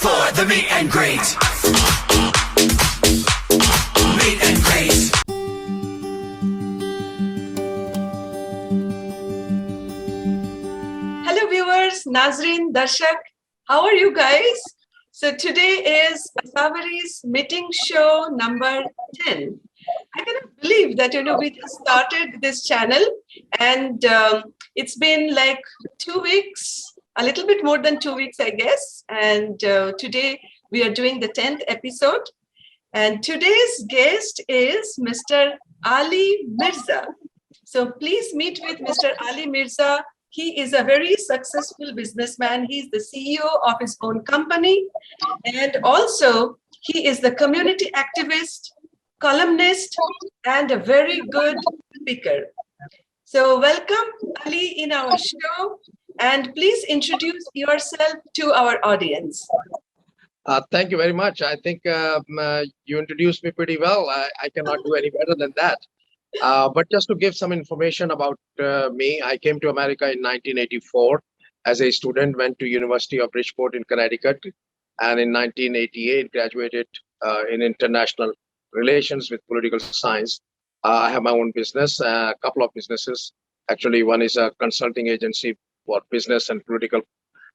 for the meet and greet. Meet and greet. Hello viewers, Nazreen, Darshak, how are you guys? So today is Asavari's meeting show number 10. I cannot believe that, we just started this channel and it's been like 2 weeks, a little bit more than 2 weeks, I guess. And today we are doing the 10th episode. And today's guest is Mr. Ali Mirza. So please meet with Mr. Ali Mirza. He is a very successful businessman. He's the CEO of his own company. And also, he is the community activist, columnist, and a very good speaker. So welcome, Ali, in our show. And please introduce yourself to our audience. Thank you very much. I think you introduced me pretty well. I cannot do any better than that. But just to give some information about me, I came to America in 1984 as a student, went to University of Bridgeport in Connecticut, and in 1988 graduated in international relations with political science. I have my own business, a couple of businesses. Actually, one is a consulting agency for business and political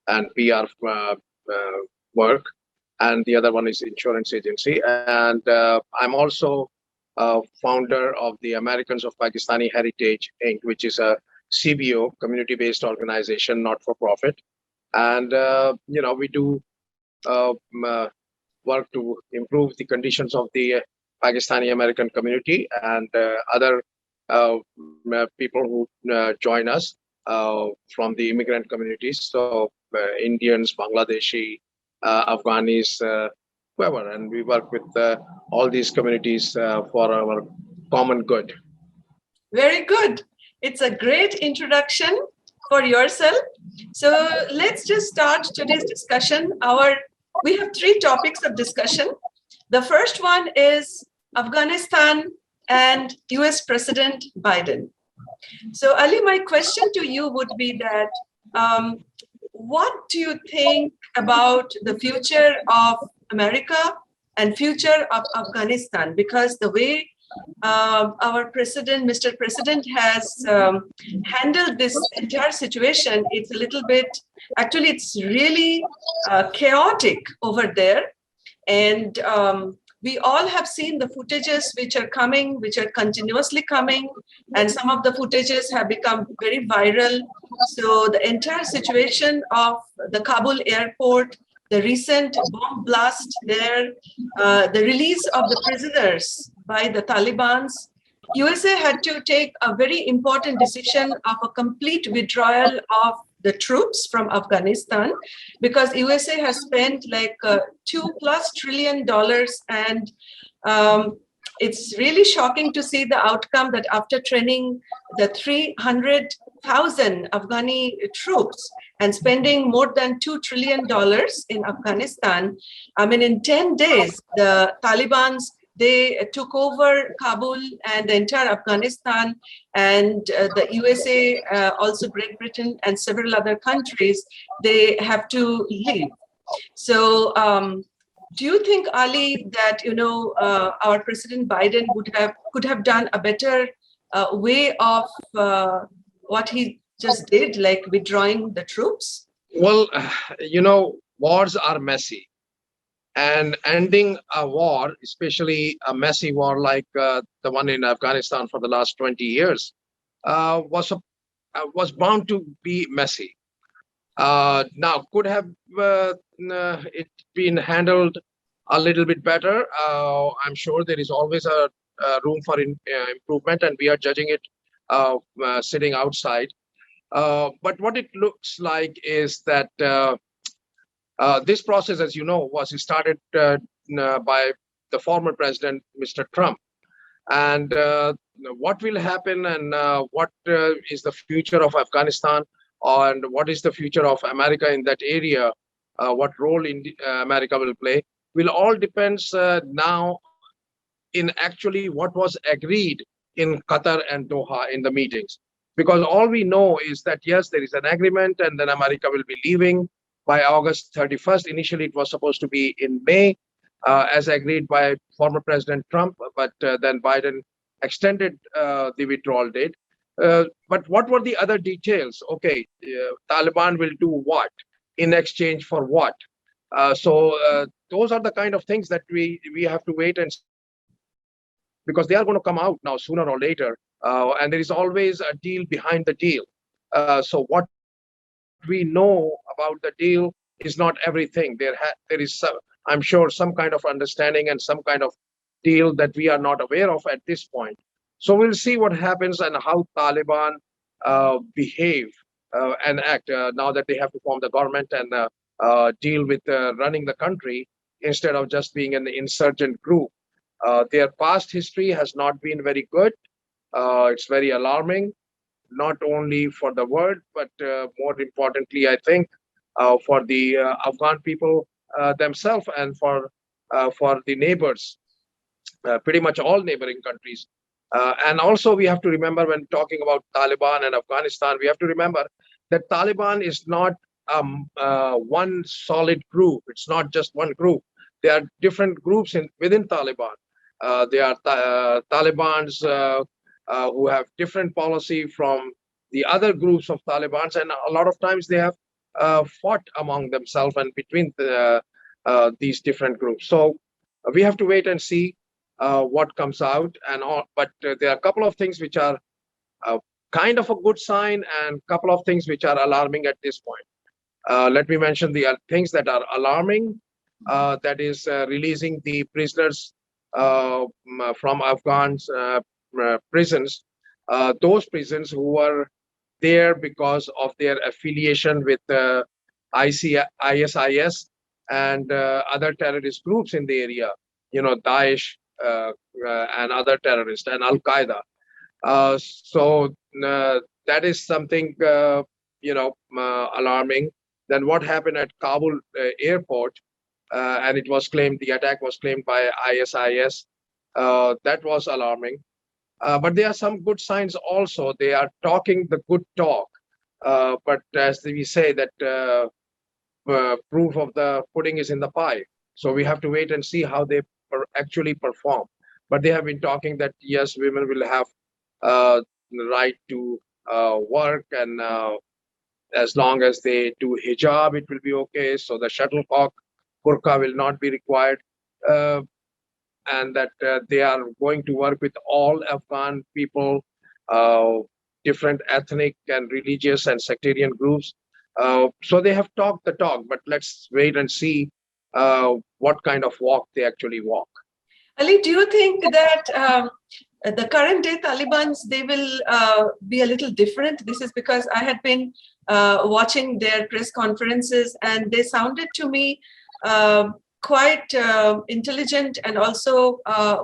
and PR work, and the other one is insurance agency. And I'm also founder of the Americans of Pakistani Heritage, Inc., which is a CBO, community-based organization, not-for-profit. And, we do work to improve the conditions of the Pakistani American community and other people who join us from the immigrant communities. So Indians, Bangladeshi, Afghanis, whoever, and we work with all these communities for our common good. Very good. It's a great introduction for yourself. So let's just start today's discussion. We have 3 topics of discussion. The first one is Afghanistan and US President Biden. So Ali, my question to you would be that what do you think about the future of America and future of Afghanistan? Because the way our president, Mr. President, has handled this entire situation, it's a little bit, actually, it's really chaotic over there. And we all have seen the footages which are coming, which are continuously coming, and some of the footages have become very viral. So the entire situation of the Kabul airport, the recent bomb blast there, the release of the prisoners by the Taliban, USA had to take a very important decision of a complete withdrawal of the troops from Afghanistan, because USA has spent like $2+ trillion, and it's really shocking to see the outcome that after training the 300,000 Afghani troops and spending more than $2 trillion in Afghanistan, I mean, in 10 days, the Taliban, they took over Kabul and the entire Afghanistan, and the USA, also Great Britain and several other countries, they have to leave. So do you think, Ali, that our President Biden could have done a better way of what he just did, like withdrawing the troops? Well, wars are messy. And ending a war, especially a messy war like the one in Afghanistan for the last 20 years, was bound to be messy. Now, could have it been handled a little bit better? I'm sure there is always a room for improvement, and we are judging it sitting outside. But what it looks like is that this process, as you know, was started by the former president, Mr. Trump. And what will happen, and what is the future of Afghanistan, and what is the future of America in that area, what role America will play, will all depends now in actually what was agreed in Qatar and Doha in the meetings. Because all we know is that, yes, there is an agreement, and then America will be leaving. by August 31st. Initially, it was supposed to be in May, as agreed by former President Trump, but then Biden extended the withdrawal date. But what were the other details? Okay, Taliban will do what in exchange for what? So those are the kind of things that we have to wait and see, because they are going to come out now sooner or later, and there is always a deal behind the deal. So what we know about the deal is not everything. There is some, I'm sure, some kind of understanding and some kind of deal that we are not aware of at this point. So we'll see what happens and how Taliban behave and act now that they have to form the government and deal with running the country instead of just being an insurgent group. Their past history has not been very good. It's very alarming, not only for the world, but more importantly, I think, for the Afghan people themselves and for the neighbors, pretty much all neighboring countries. And also, we have to remember when talking about Taliban and Afghanistan, we have to remember that Taliban is not one solid group. It's not just one group. There are different groups within Taliban. There are Talibans who have different policy from the other groups of Talibans, and a lot of times they have fought among themselves and between these different groups. So we have to wait and see what comes out and all. But there are a couple of things which are kind of a good sign and a couple of things which are alarming at this point. Let me mention the things that are alarming. That is releasing the prisoners from Afghans prisons, those prisons who were there because of their affiliation with ISIS and other terrorist groups in the area, Daesh and other terrorists and Al Qaeda. So that is something alarming. Then what happened at Kabul airport, and it was claimed, the attack was claimed by ISIS. That was alarming. But there are some good signs also. They are talking the good talk. But as we say, that proof of the pudding is in the pie. So we have to wait and see how they actually perform. But they have been talking that, yes, women will have the right to work, and as long as they do hijab, it will be okay. So the shuttlecock burqa will not be required. And that they are going to work with all Afghan people, different ethnic and religious and sectarian groups. So they have talked the talk, but let's wait and see what kind of walk they actually walk. Ali, do you think that the current day Talibans, they will be a little different? This is because I had been watching their press conferences, and they sounded to me quite intelligent and also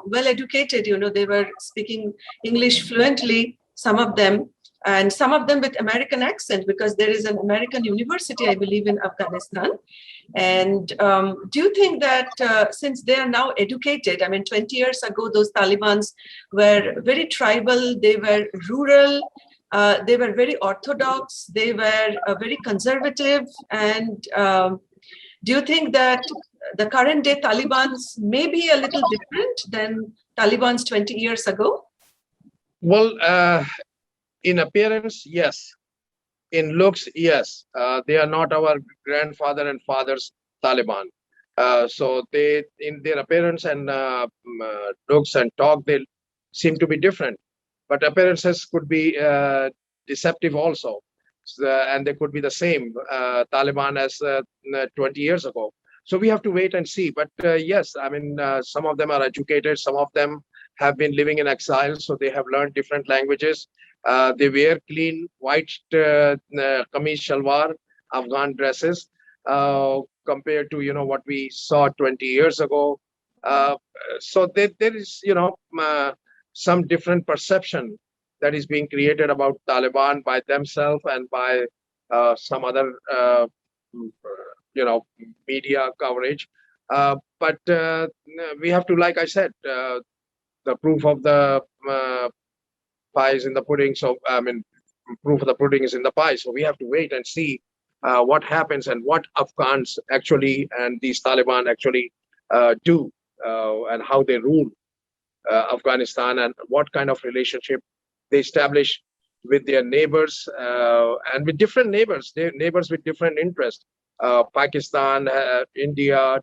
well educated. They were speaking English fluently, some of them, and some of them with American accent, because there is an American university, I believe, in Afghanistan. And do you think that since they are now educated, I mean, 20 years ago, those Talibans were very tribal, they were rural, they were very orthodox, they were very conservative. And do you think that the current day Talibans may be a little different than Talibans 20 years ago? Well, in appearance, yes. In looks, yes. They are not our grandfather and father's Taliban. So they, in their appearance and looks and talk, they seem to be different. But appearances could be deceptive also. And they could be the same Taliban as 20 years ago. So we have to wait and see. But yes, I mean, some of them are educated. Some of them have been living in exile, so they have learned different languages. They wear clean white kameez shalwar, Afghan dresses, compared to what we saw 20 years ago. So there is some different perception that is being created about Taliban by themselves and by some other media coverage. But we have to, like I said, the proof of the pie is in the pudding. So I mean, proof of the pudding is in the pie. So we have to wait and see what happens and what Afghans actually and these Taliban actually do, and how they rule Afghanistan, and what kind of relationship they establish with their neighbors, and with different neighbors, their neighbors with different interests. Pakistan, India,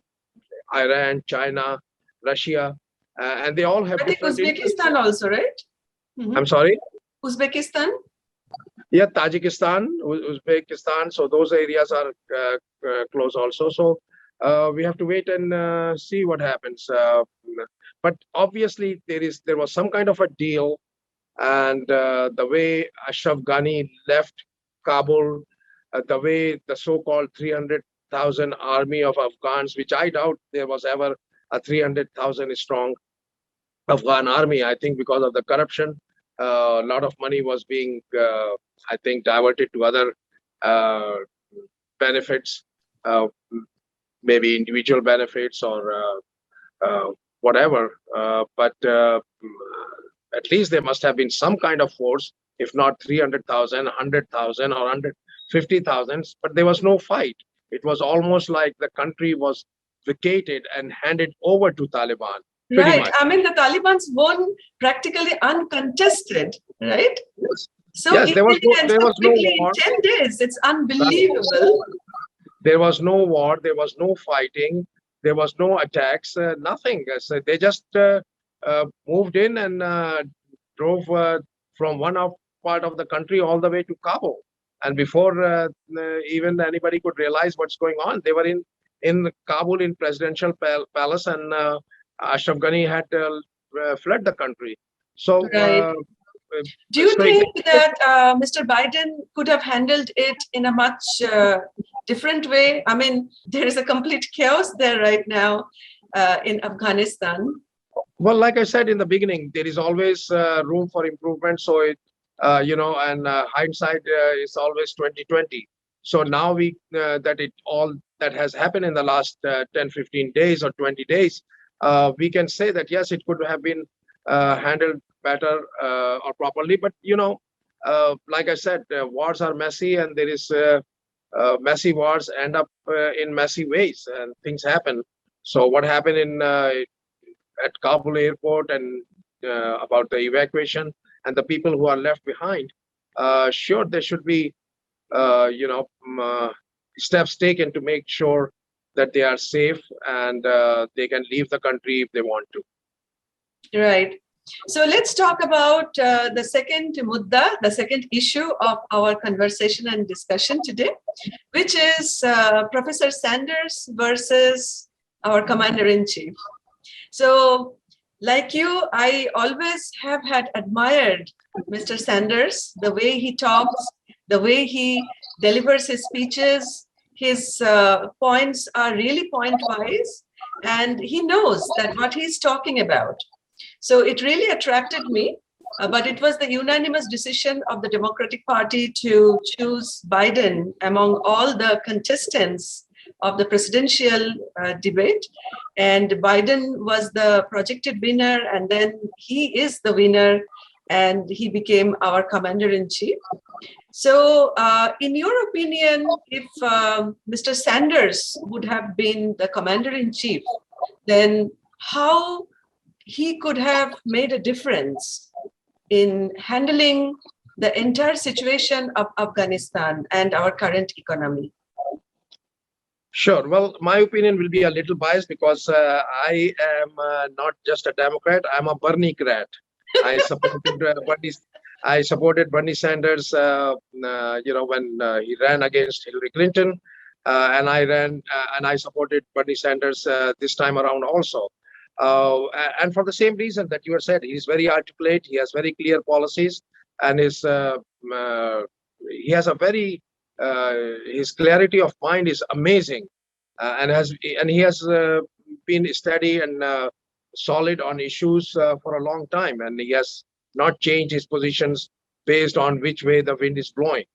Iran, China, Russia, and they all have I think different interests. Uzbekistan also, right? I'm sorry? Uzbekistan? Yeah, Tajikistan, Uzbekistan. So those areas are close also. So we have to wait and see what happens. But obviously, there was some kind of a deal, and the way Ashraf Ghani left Kabul, the way the so-called 300,000 army of Afghans, which I doubt there was ever a 300,000 strong Afghan army. I think because of the corruption, a lot of money was being, I think, diverted to other uh, benefits, uh, maybe individual benefits or whatever. But at least there must have been some kind of force, if not 300,000, 100,000, or 150,000. But there was no fight. It was almost like the country was vacated and handed over to Taliban. Pretty Right. much. I mean, the Taliban's won practically uncontested, right? Yes. So Yes, there was easily and there so was no quickly in war. 10 days. It's unbelievable. There was no war. There was no fighting. There was no attacks. Nothing. So they just moved in and drove from part of the country all the way to Kabul. And before even anybody could realize what's going on, they were in Kabul in presidential palace, and Ashraf Ghani had fled the country. So. Right. Do you so think that Mr. Biden could have handled it in a much different way? I mean, there is a complete chaos there right now in Afghanistan. Well, like I said in the beginning, there is always room for improvement. So and hindsight is always 2020. So now all that has happened in the last 10, 15 days or 20 days, we can say that yes, it could have been handled better or properly. But like I said, wars are messy, and there is messy wars end up in messy ways, and things happen. So what happened at Kabul airport, and about the evacuation and the people who are left behind, sure, there should be steps taken to make sure that they are safe, and they can leave the country if they want to. Right. So let's talk about the second mudda, the second issue of our conversation and discussion today, which is Professor Sanders versus our Commander-in-Chief. So like you, I always have had admired Mr. Sanders, the way he talks, the way he delivers his speeches. His points are really point-wise, and he knows that what he's talking about. So it really attracted me, but it was the unanimous decision of the Democratic Party to choose Biden among all the contestants of the presidential debate. And Biden was the projected winner, and then he is the winner, and he became our commander-in-chief. So in your opinion, if Mr. Sanders would have been the commander-in-chief, then how he could have made a difference in handling the entire situation of Afghanistan and our current economy? Sure. Well, my opinion will be a little biased because I am not just a Democrat. I'm a Bernie-crat. I supported Bernie Sanders. When he ran against Hillary Clinton, and I supported Bernie Sanders this time around also. And for the same reason that you have said, he's very articulate. He has very clear policies, and he has a very his clarity of mind is amazing, and he has been steady and solid on issues for a long time, and he has not changed his positions based on which way the wind is blowing.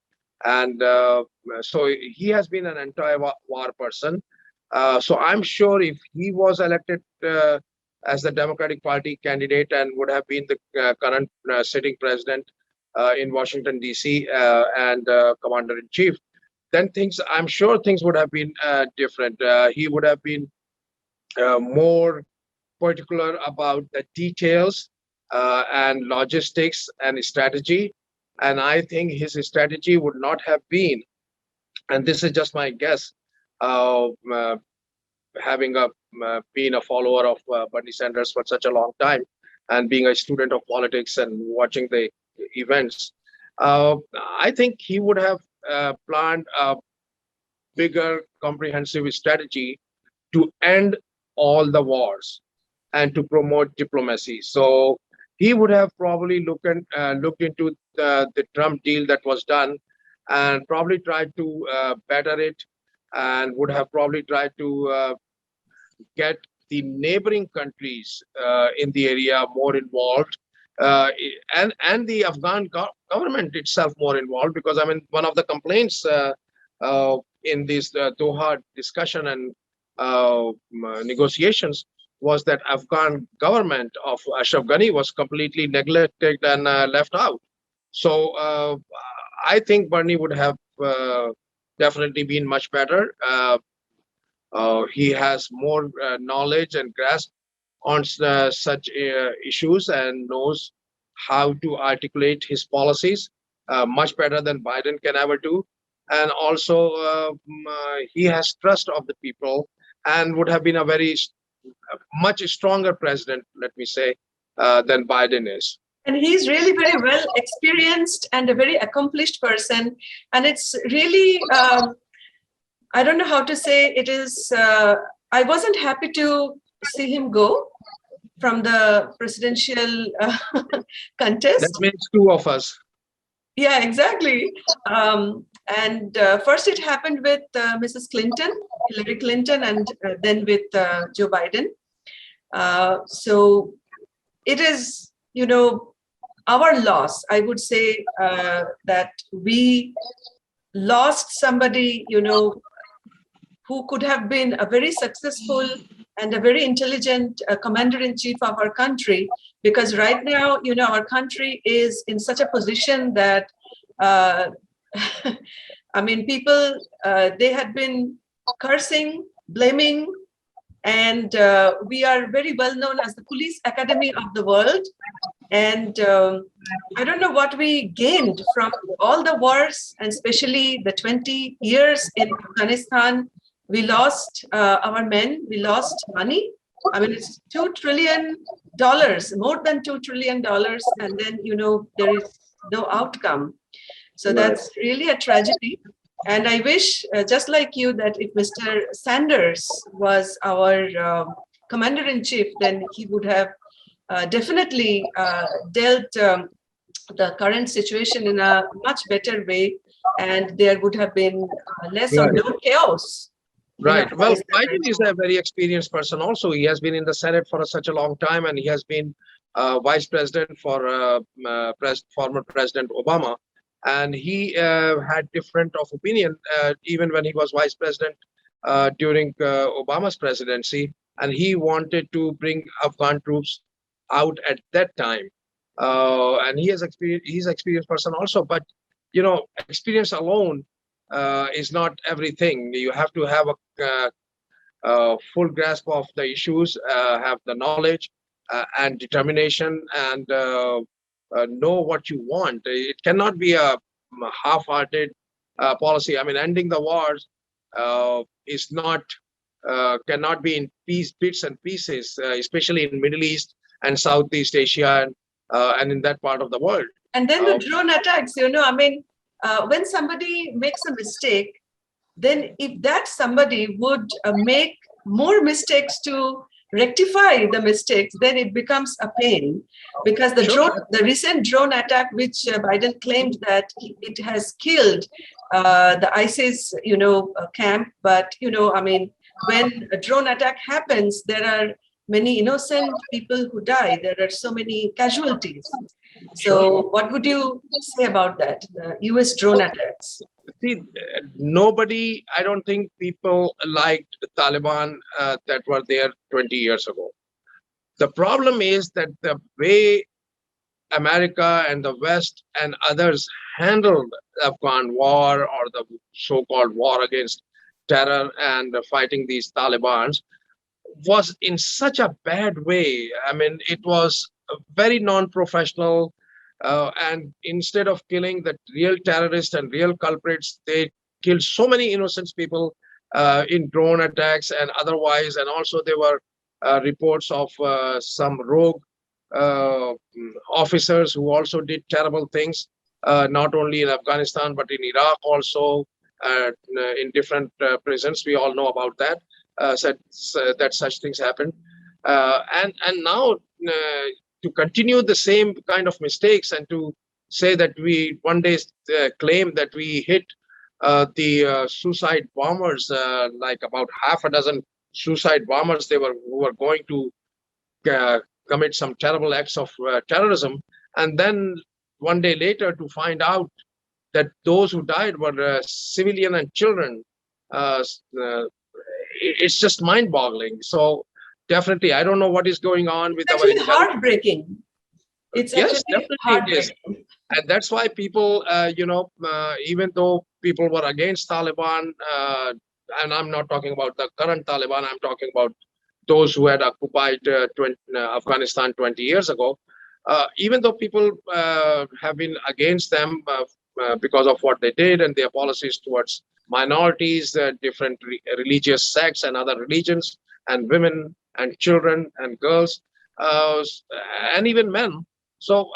And so he has been an anti-war person. So I'm sure if he was elected as the Democratic Party candidate and would have been the current sitting president in Washington, D.C. And commander-in-chief, then I'm sure things would have been different. He would have been more particular about the details and logistics and strategy. And I think his strategy would not have been, and this is just my guess, having been a follower of Bernie Sanders for such a long time and being a student of politics and watching the events, I think he would have planned a bigger, comprehensive strategy to end all the wars and to promote diplomacy. So he would have probably looked into the Trump deal that was done and probably tried to better it, and would have probably tried to get the neighboring countries in the area more involved, and the Afghan government itself more involved, because I mean one of the complaints in this Doha discussion and negotiations was that Afghan government of Ashraf Ghani was completely neglected and left out. So I think Bernie would have definitely been much better. He has more knowledge and grasp on such issues and knows how to articulate his policies much better than Biden can ever do. And also, he has trust of the people and would have been a much stronger president, let me say, than Biden is. And he's really very well experienced and a very accomplished person. And it's really, I don't know how to say it is. I wasn't happy to see him go from the presidential contest. That means two of us. Yeah, exactly. And first it happened with Mrs. Clinton, Hillary Clinton, and then with Joe Biden. So it is, our loss. I would say that we lost somebody, who could have been a very successful and a very intelligent commander-in-chief of our country, because right now, our country is in such a position that, I mean, people, they had been cursing, blaming, and we are very well known as the police academy of the world. And I don't know what we gained from all the wars, and especially the 20 years in Afghanistan. We lost our men, we lost money. I mean, it's $2 trillion, more than $2 trillion, and then, there is no outcome. So that's really a tragedy. And I wish, just like you, that if Mr. Sanders was our commander-in-chief, then he would have definitely dealt the current situation in a much better way, and there would have been less or no chaos. Right. Well, Biden is a very experienced person also. He has been in the Senate for such a long time, and he has been vice president for former President Obama. And he had different of opinion even when he was vice president during Obama's presidency. And he wanted to bring Afghan troops out at that time. And he's an experienced person also. But, experience alone is not everything. You have to have a full grasp of the issues, have the knowledge and determination, and know what you want. It cannot be a half-hearted policy. I mean, ending the wars is not cannot be in bits and pieces, especially in Middle East and Southeast Asia and in that part of the world. And then the drone attacks. I mean, when somebody makes a mistake, then if that somebody would make more mistakes to rectify the mistakes, then it becomes a pain, because the recent drone attack, which Biden claimed that it has killed the ISIS, camp. But, I mean, when a drone attack happens, there are many innocent people who die. There are so many casualties. So what would you say about that, the US drone attacks? See, I don't think people liked Taliban that were there 20 years ago. The problem is that the way America and the West and others handled the Afghan war or the so-called war against terror and fighting these Talibans was in such a bad way. I mean, it was very non-professional, and instead of killing the real terrorists and real culprits, they killed so many innocent people in drone attacks and otherwise. And also, there were reports of some rogue uh, officers who also did terrible things, not only in Afghanistan but in Iraq also, in different prisons. We all know about that. That such things happen, and now to continue the same kind of mistakes and to say that we one day claim that we hit the suicide bombers, like about half a dozen suicide bombers, they were who were going to uh, commit some terrible acts of terrorism, and then one day later to find out that those who died were civilian and children. Uh, it's just mind-boggling. So definitely, I don't know what is going on with It's our actually intelligence. heartbreaking. It's Yes, actually definitely it is, heartbreaking. and that's why people, even though people were against Taliban, and I'm not talking about the current Taliban, I'm talking about those who had occupied Afghanistan 20 years ago. Even though people have been against them because of what they did and their policies towards minorities, different religious sects and other religions, and women and children and girls, uh, and even men. So,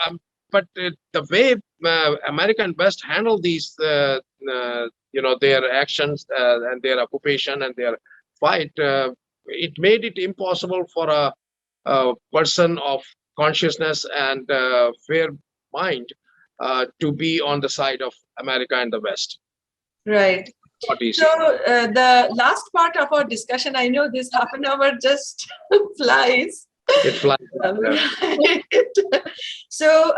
but the way American West handle these, their actions and their occupation and their fight, it made it impossible for a person of consciousness and fair mind to be on the side of America and the West. Right. What do you So say? the last part of our discussion, I know this half an hour just flies. It flies. Right. So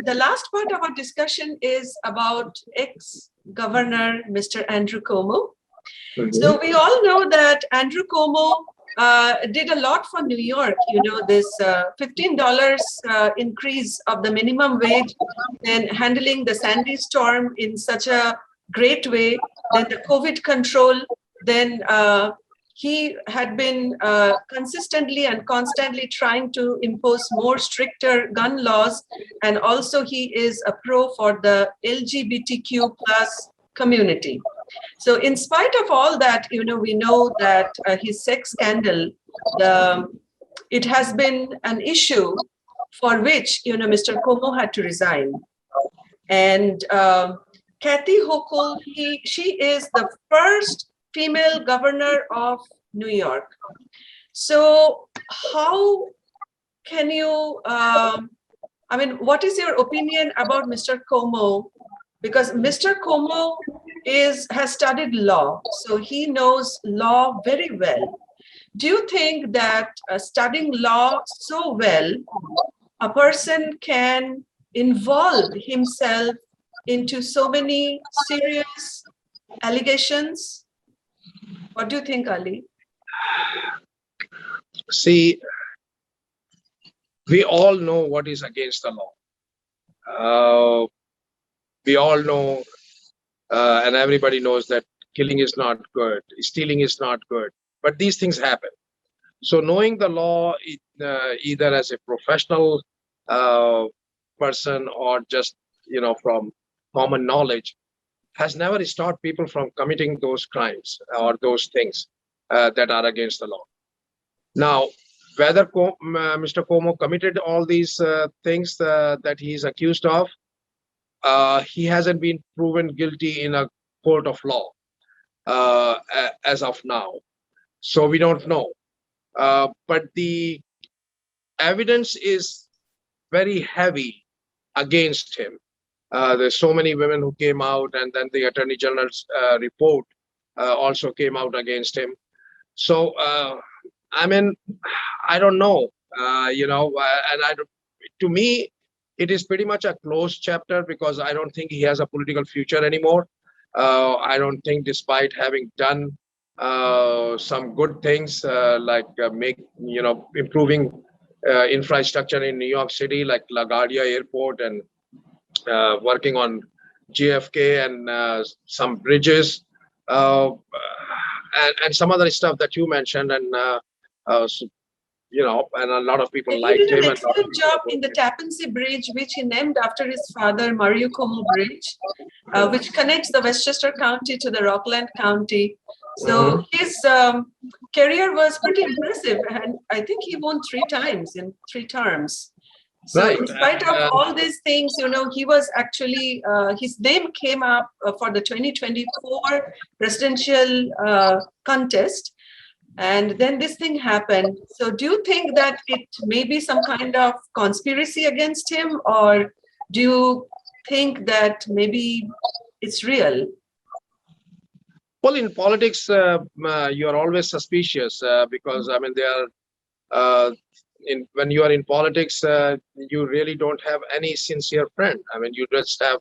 the last part of our discussion is about ex-governor Mr. Andrew Cuomo. So we all know that Andrew Cuomo did a lot for New York. You know, this $15 increase of the minimum wage, and handling the Sandy storm in such a great way, then the COVID control, then he had been consistently and constantly trying to impose more stricter gun laws, and also he is a pro for the LGBTQ plus community. So in spite of all that, you know, we know that his sex scandal, it has been an issue for which, you know, Mr. Cuomo had to resign. And Kathy Hochul, she is the first female governor of New York. So how can you, what is your opinion about Mr. Cuomo? Because Mr. Cuomo has studied law, so he knows law very well. Do you think that studying law so well, a person can involve himself into so many serious allegations? What do you think, Ali? See, we all know what is against the law. We all know, and everybody knows that killing is not good, stealing is not good, but these things happen. So knowing the law, either as a professional person or just, from common knowledge, has never stopped people from committing those crimes or those things that are against the law. Now, whether Mr. Cuomo committed all these things that he is accused of, he hasn't been proven guilty in a court of law as of now. So we don't know. But the evidence is very heavy against him. There's so many women who came out, and then the Attorney General's report also came out against him. So, I don't know, to me, it is pretty much a closed chapter because I don't think he has a political future anymore. I don't think, despite having done some good things like improving infrastructure in New York City, like LaGuardia Airport, and working on JFK and some bridges, and some other stuff that you mentioned. And and a lot of people He liked did him. an And a lot of excellent job people in the Tappan Zee Bridge, which he named after his father, Mario Cuomo Bridge, which connects the Westchester County to the Rockland County. So his career was pretty impressive, and I think he won 3 times in 3 terms. So Right. in spite of all these things, he was actually, his name came up for the 2024 presidential contest. And then this thing happened. So do you think that it may be some kind of conspiracy against him, or do you think that maybe it's real? Well, in politics, you are always suspicious because I mean, when you are in politics, you really don't have any sincere friend. I mean, you just have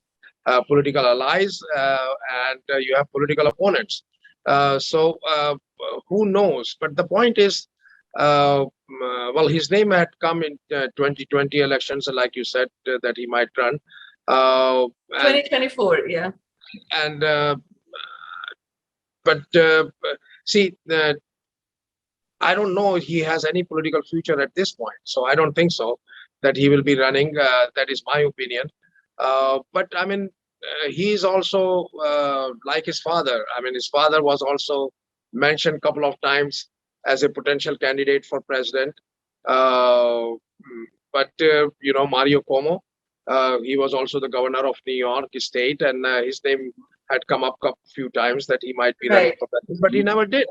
political allies and you have political opponents. So who knows? But the point is, well, his name had come in 2020 elections, like you said, that he might run. Uh, and 2024, yeah. and but see, I don't know if he has any political future at this point. So I don't think so that he will be running. That is my opinion. But I mean, he's also like his father. I mean, his father was also mentioned a couple of times as a potential candidate for president. But Mario Cuomo, he was also the governor of New York State, and his name had come up a few times that he might be running Right. for president, but he never did.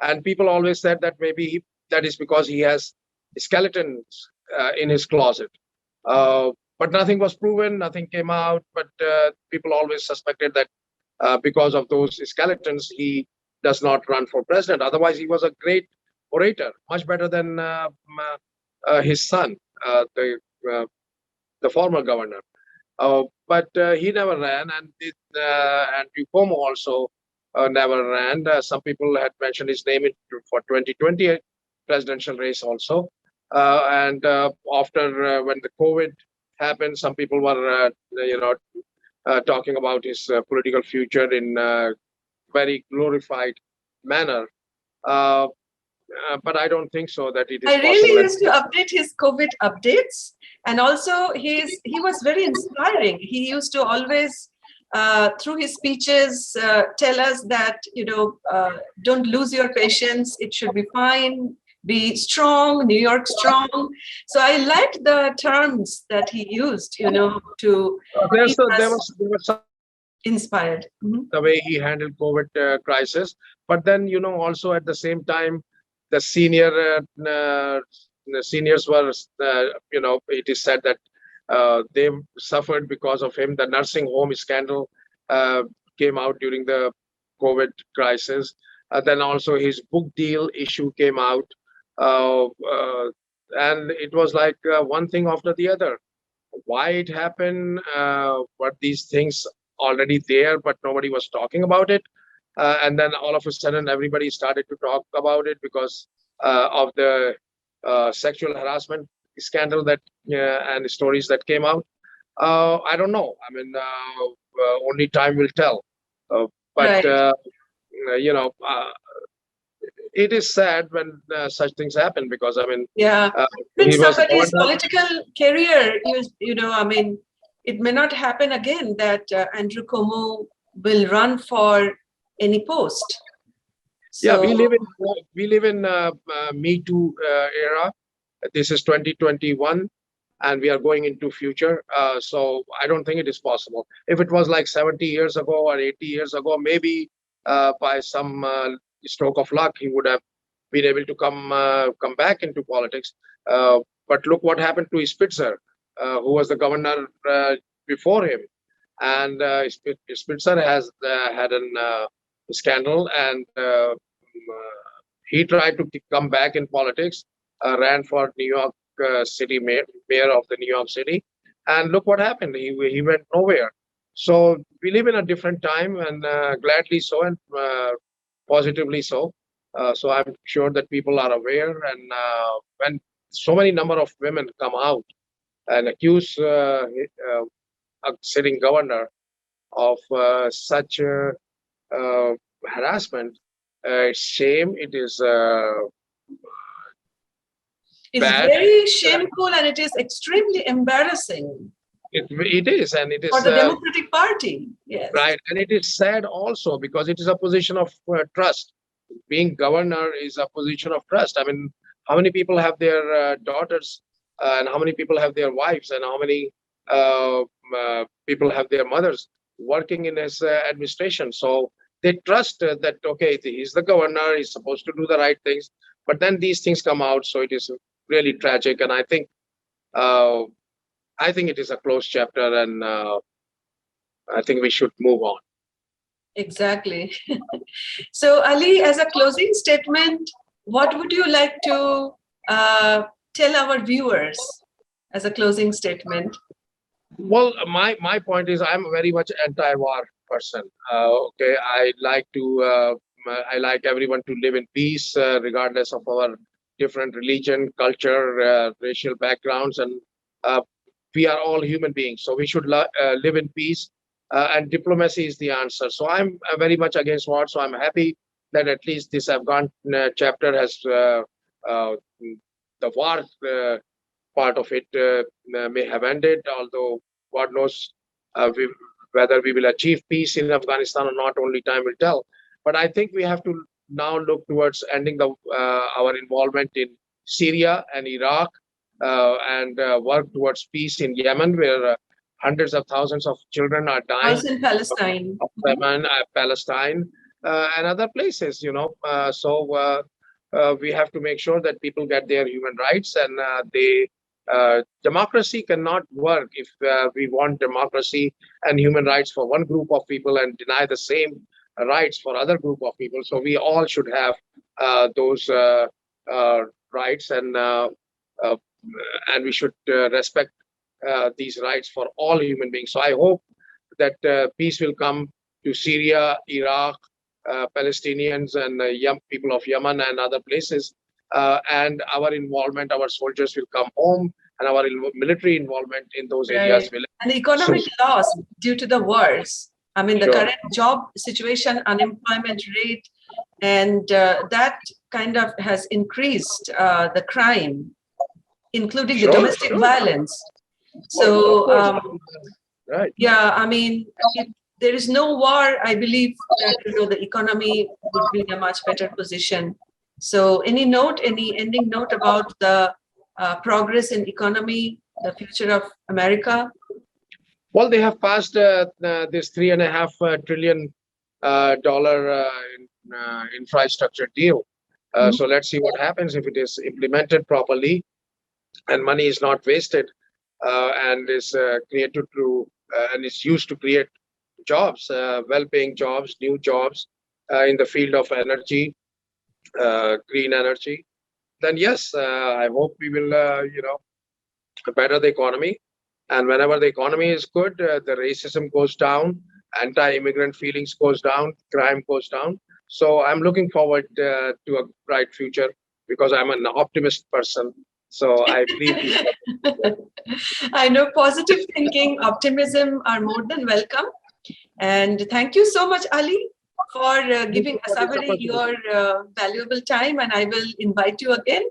And people always said that maybe that is because he has skeletons in his closet. But nothing was proven, nothing came out. But people always suspected that because of those skeletons, he does not run for president. Otherwise, he was a great orator, much better than his son, the former governor. But he never ran, and Cuomo also never ran. Some people had mentioned his name for 2020 presidential race also. And after when the COVID happened, some people were, talking about his political future in very glorified manner. But I don't think so that it is I really possible. used to update his COVID updates, and also he was very inspiring. He used to always, through his speeches, tell us that don't lose your patience. It should be fine. Be strong, New York strong. So I liked the terms that he used, to keep There us was some inspired. Mhm. the way he handled COVID crisis, but then also at the same time, the seniors were it is said that they suffered because of him. The nursing home scandal came out during the COVID crisis. Then also his book deal issue came out, and it was like one thing after the other. Why it happened? But these things already there, but nobody was talking about it. And then all of a sudden, everybody started to talk about it because of the sexual harassment scandal that and stories that came out. I don't know. I mean, only time will tell. But Right. you know, it is sad when such things happen because I mean, Yeah. When he was the somebody's governor. political career, I mean, it may not happen again that Andrew Cuomo will run for any post. Yeah, So, we live in Me Too era. This is 2021, and we are going into future. So I don't think it is possible. If it was like 70 years ago or 80 years ago, maybe by some stroke of luck, he would have been able to come back into politics. But look what happened to Spitzer, who was the governor before him, and Spitzer has had an scandal, and he tried to come back in politics, ran for New York City mayor of the New York City, and look what happened. He went nowhere. So we live in a different time, and gladly so, and positively so. So I'm sure that people are aware, and when so many number of women come out and accuse a sitting governor of such harassment. It's shame. It is It's bad. very shameful and it is extremely embarrassing It is, and it for is the Democratic Party. Yes. right, and it is sad also because it is a position of trust. Being governor is a position of trust. I mean, how many people have their daughters, and how many people have their wives, and how many people have their mothers working in his administration? So they trust that okay, he's the governor, he's supposed to do the right things, but then these things come out, so it is really tragic. And uh, I think it is a closed chapter, and I think we should move on. Exactly. So, Ali, as a closing statement, what would you like to tell our viewers as a closing statement? Well, my point is I'm very much anti-war person. Okay, I like everyone to live in peace, regardless of our different religion, culture, racial backgrounds, and uh, we are all human beings. So we should live in peace, and diplomacy is the answer. So I'm very much against war. So I'm happy that at least this Afghan chapter has the war part of it may have ended, although God knows whether we will achieve peace in Afghanistan or not, only time will tell. But I think we have to now look towards ending our involvement in Syria and Iraq, and work towards peace in Yemen, where hundreds of thousands of children are dying. Also in Palestine. Yemen, Palestine, and other places, we have to make sure that people get their human rights, and democracy cannot work if we want democracy and human rights for one group of people and deny the same rights for other group of people. So we all should have those rights, and we should respect these rights for all human beings. So I hope that peace will come to Syria, Iraq, Palestinians, and young people of Yemen and other places. And our involvement, our soldiers will come home, and our military involvement in those areas will. And the economic loss due to the wars. I mean, the Sure. current job situation, unemployment rate, and that kind of has increased the crime, including the Sure, domestic sure. violence. So, Right. yeah, I mean, if there is no war, I believe that the economy would be in a much better position. So, any ending note about the progress in economy, the future of America? Well, they have passed this $3.5 trillion infrastructure deal. So let's see what happens if it is implemented properly, and money is not wasted, and is created and is used to create jobs, well-paying jobs, new jobs in the field of energy, green energy. Then yes, I hope we will, better the economy. And whenever the economy is good, the racism goes down, anti-immigrant feelings goes down, crime goes down. So I'm looking forward to a bright future because I'm an optimist person. So I believe. I know positive thinking, optimism are more than welcome. And thank you so much, Ali, for giving Asavari your valuable time. And I will invite you again.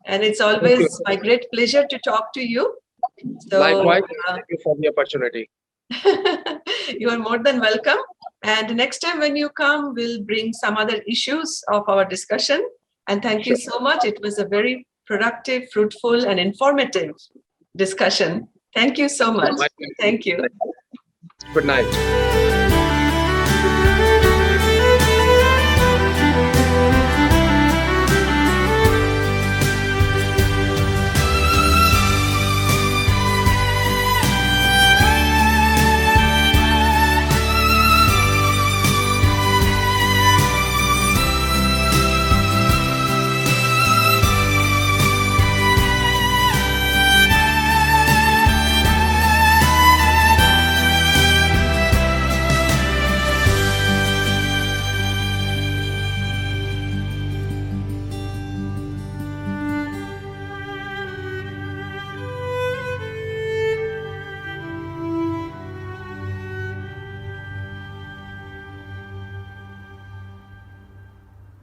And it's always my great pleasure to talk to you. So, likewise, thank you for the opportunity. You are more than welcome. And next time when you come, we'll bring some other issues of our discussion. And thank you so much. It was a very productive, fruitful, and informative discussion. Thank you so much. Thank you. Good night.